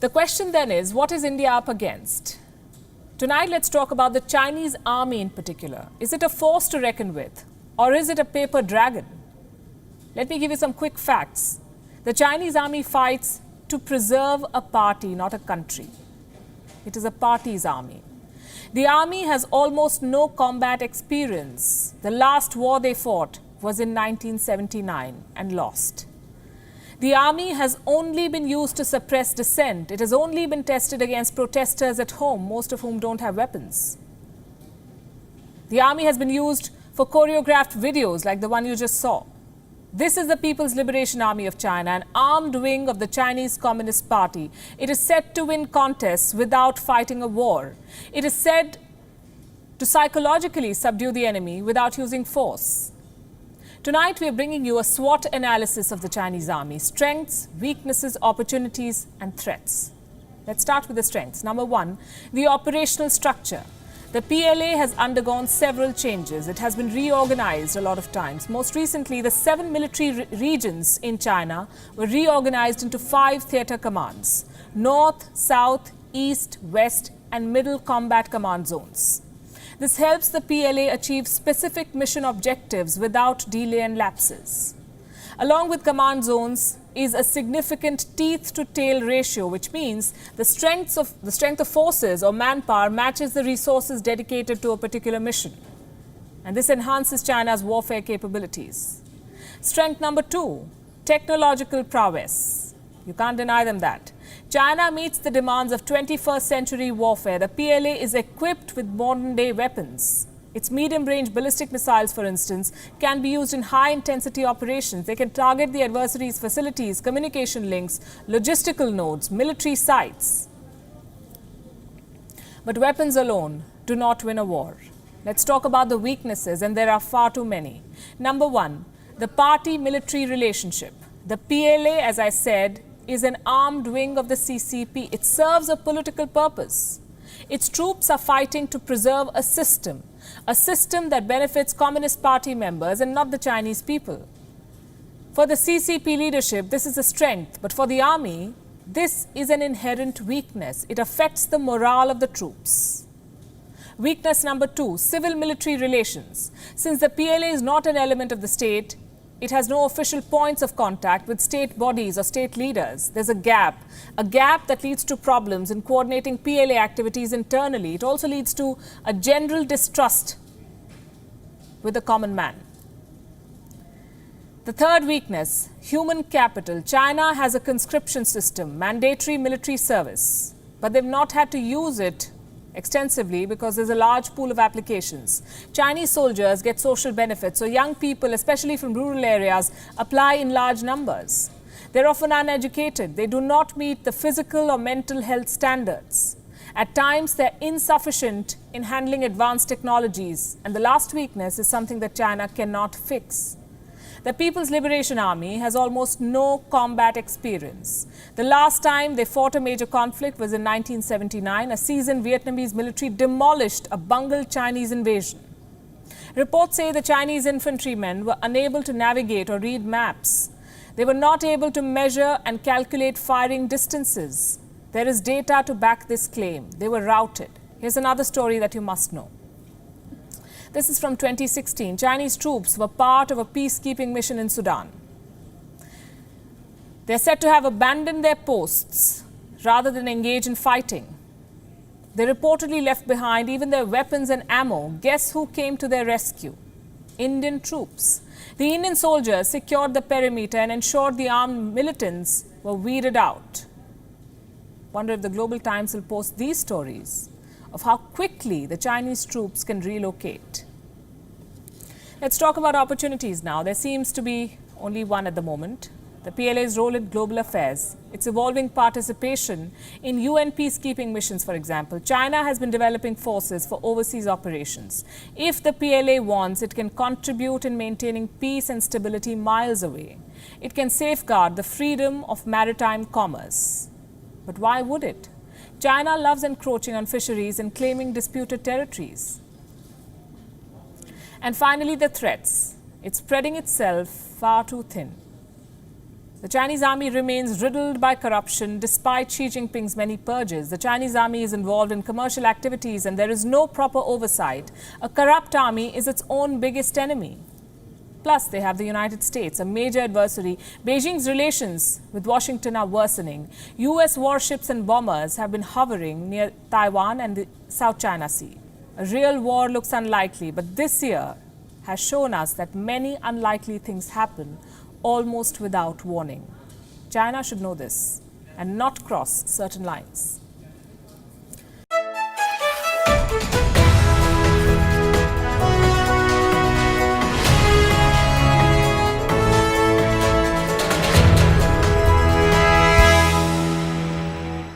The question then is, what is India up against? Tonight, let's talk about the Chinese army in particular. Is it a force to reckon with, or is it a paper dragon? Let me give you some quick facts. The Chinese army fights to preserve a party, not a country. It is a party's army. The army has almost no combat experience. The last war they fought was in 1979 and lost. The army has only been used to suppress dissent. It has only been tested against protesters at home, most of whom don't have weapons. The army has been used for choreographed videos like the one you just saw. This is the People's Liberation Army of China, an armed wing of the Chinese Communist Party. It is said to win contests without fighting a war. It is said to psychologically subdue the enemy without using force. Tonight, we are bringing you a SWOT analysis of the Chinese army: strengths, weaknesses, opportunities, and threats. Let's start with the strengths. Number one, the operational structure. The P.L.A. has undergone several changes. It has been reorganized a lot of times. Most recently, the 7 military regions in China were reorganized into 5 theatre commands: North, South, East, West, and Middle Combat Command Zones. This helps the P.L.A. achieve specific mission objectives without delay and lapses. Along with command zones is a significant teeth-to-tail ratio, which means the strength of forces or manpower matches the resources dedicated to a particular mission. And this enhances China's warfare capabilities. Strength number 2, technological prowess. You can't deny them that. China meets the demands of 21st century warfare. The P.L.A. is equipped with modern-day weapons. Its medium-range ballistic missiles, for instance, can be used in high-intensity operations. They can target the adversary's facilities, communication links, logistical nodes, military sites. But weapons alone do not win a war. Let's talk about the weaknesses, and there are far too many. Number 1, the party-military relationship. The P.L.A., as I said, is an armed wing of the CCP. It serves a political purpose. Its troops are fighting to preserve a system that benefits Communist Party members and not the Chinese people. For the CCP leadership, this is a strength, but for the army, this is an inherent weakness. It affects the morale of the troops. Weakness number 2, civil-military relations. Since the P.L.A. is not an element of the state, it has no official points of contact with state bodies or state leaders. There's a gap that leads to problems in coordinating P.L.A. activities internally. It also leads to a general distrust with the common man. The third weakness, human capital. China has a conscription system, mandatory military service, but they've not had to use it extensively because there's a large pool of applications. Chinese soldiers get social benefits, so young people, especially from rural areas, apply in large numbers. They're often uneducated. They do not meet the physical or mental health standards. At times, they're insufficient in handling advanced technologies. And the last weakness is something that China cannot fix. The People's Liberation Army has almost no combat experience. The last time they fought a major conflict was in 1979. A seasoned Vietnamese military demolished a bungled Chinese invasion. Reports say the Chinese infantrymen were unable to navigate or read maps. They were not able to measure and calculate firing distances. There is data to back this claim. They were routed. Here's another story that you must know. This is from 2016. Chinese troops were part of a peacekeeping mission in Sudan. They're said to have abandoned their posts rather than engage in fighting. They reportedly left behind even their weapons and ammo. Guess who came to their rescue? Indian troops. The Indian soldiers secured the perimeter and ensured the armed militants were weeded out. Wonder if the Global Times will post these stories of how quickly the Chinese troops can relocate. Let's talk about opportunities now. There seems to be only one at the moment. The P.L.A.'s role in global affairs, its evolving participation in UN peacekeeping missions, for example. China has been developing forces for overseas operations. If the P.L.A. wants, it can contribute in maintaining peace and stability miles away. It can safeguard the freedom of maritime commerce. But why would it? China loves encroaching on fisheries and claiming disputed territories. And finally, the threats. It's spreading itself far too thin. The Chinese army remains riddled by corruption despite Xi Jinping's many purges. The Chinese army is involved in commercial activities and there is no proper oversight. A corrupt army is its own biggest enemy. Plus, they have the United States, a major adversary. Beijing's relations with Washington are worsening. US warships and bombers have been hovering near Taiwan and the South China Sea. A real war looks unlikely, but this year has shown us that many unlikely things happen almost without warning. China should know this and not cross certain lines.